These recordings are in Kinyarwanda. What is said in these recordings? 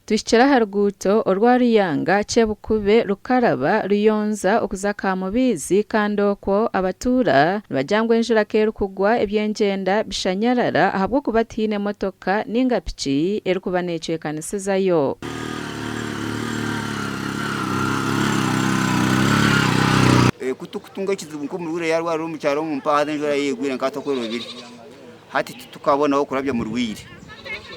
Tushikira Enguuto orwa Ruyanga Chebukube Rukaraba Ruyonza okuza Kamubaizi kandi okwo abatuura nibajangwa enjura keru kugwa ebyengenda bishanyarara ahabwo kuba tiine motoka ninga piki erikuba necwekanisizayo. Kutukutunga kizibu nko muri yarwa ro mu cyaro mu mpaha enjura yegwire nkato ko robiri hati tukabona aho kurabya mu rwire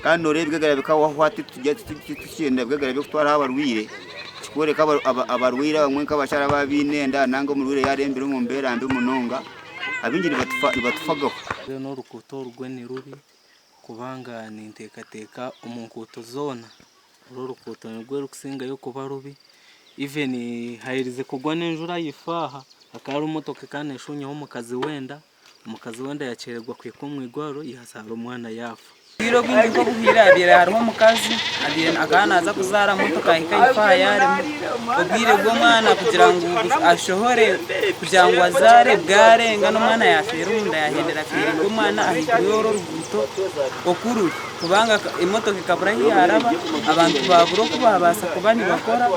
kandi norebwe bikawa hwati tujya tukigenda bwegara byo kutwara abarwire kikoreka abarwira bamwe nk'abashara babinenda nango mu rwire yarembere mu mbera mbi munonga abinjiri batufagaho no rukuto rwene rubi kubanga nintekateka umunkuto zona rukuto nigwe rukusinga yo kuba rubi even hayirize kugwa n'enjura yifaha akari umutoke kandi eshunyeho mukazi wenda yacererwa kwikumwigwaro yahasara umwana yafa Biro bindi ko buhira bira harimo mukazi agana aza kuzara motoka ikayifaha yaremo ubwire bwo mwana kugira ngo ashohore kugira ngo azare bwarenga no mwana yafera unda yahendera feri bwo mwana ahituyoro rubuto okuru kubanga imotoka ikabura yaraba abantu baburo kubabasa kubani bakora.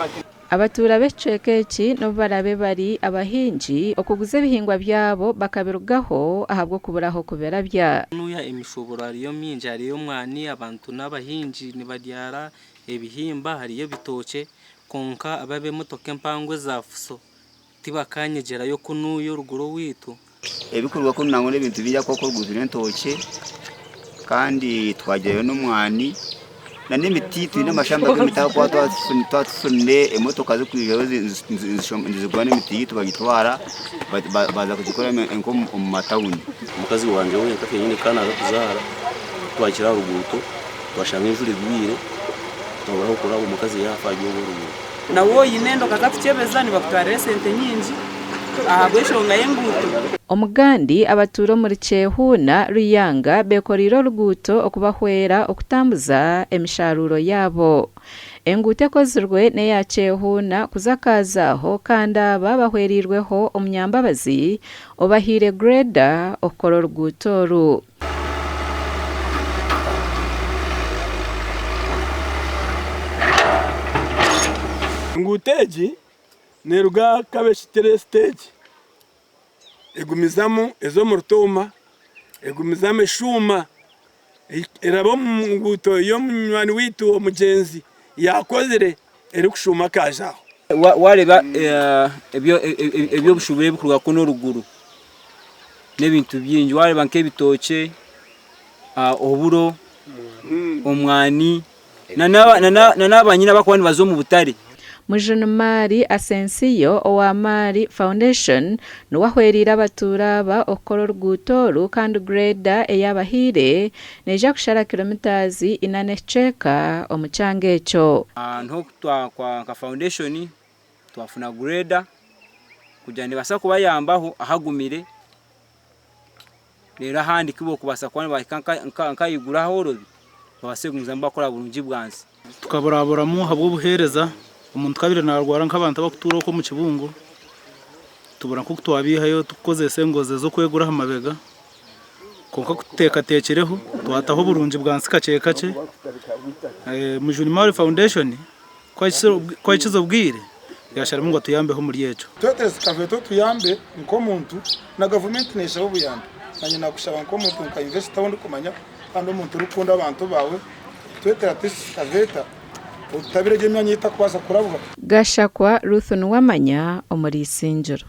Abatuura b'ecwekeki no barabe bari abahinji okuguza ebihingwa byabo bakabirugaho ahabwo kuburaho kubera bya nuya imishoboro ariyo minji ariyo mwani abantu n'abahinji nibadyara ebihimba hariyo bitoke konka ababe motoke mpangwe za fuso tibakanyegera yo kunuyo ruguro witu ebikorwa ko nango n'ibintu bijya koko guzura entoke kandi twagereyo n'umwani na n'imiti twine amashamba y'imitaho kwa twafunde emotoka zo kwijeho zizigwa n'imiti tubagitwara baza kuzikora enko mu matawuni. Umukazi wanje we nkake nyine kana za kuzara twakira ruguto twashanga injure bwire tobora gukora umukazi yafaje uburugo nawo yinendo kazapfyebeza ni bakutwara sente nyinji ahabweshonga Enguuto. Omugandi abaturo muri Chehuna Ruyanga bekoriro Enguuto okubahwera okutambuza emisharuro yabo. Enguuto ekozirwe neya Chehuna kuzakazaho kandi babahwerirweho omunyambabazi obahire greda okora Enguuto ru. Enguuto egi neruga kabeshitere stage egumizamo ezo murtoma egumizamo eshuma erabo mu Enguuto yo munywani witu omugenzi yakozere eri kushuma kajaho wareba ebyo bushubire bikurwa kuno ruguru n'ebintu byinji wareba nk'ebitoke oburo omwani n'abanyina bakwani bazo mu butare. Mujunumari Asensiyo owamari Foundation nuwahwerira abaturaba okora Enguuto kandi greda eyabahire neja kushara kilometers 4 omucanga echo. Nto kwa ka foundation twafuna greda kugira ndi basa kubayambaho ahagumire rero handi kibo kubasa kwani bakayigura horobi babasegunza mbakora burungi bwansi tukaburaburamo habwo buhereza umuntu kabire narwara nk'abantu bakutura ko mu kibungo tubura ko twabihayo tukoze sengoze zo kwegura amabega konka kuteka tekereho twataho burungi bwansi kace Mujunimari Foundation kwa ikizo bwire yashara ngo tuyambeho muri yeco tweterese kaveto tuyambe nko muntu na government nesha ubuyambe nanye nakushaba nko muntu nka invest aho ndikumanya kandi umuntu rukunda abantu bawe tweterese kaveta utabire gemya nyita kwasa kurabwa. Gashakwa Ruth Nuwamanya omuri Isingiro.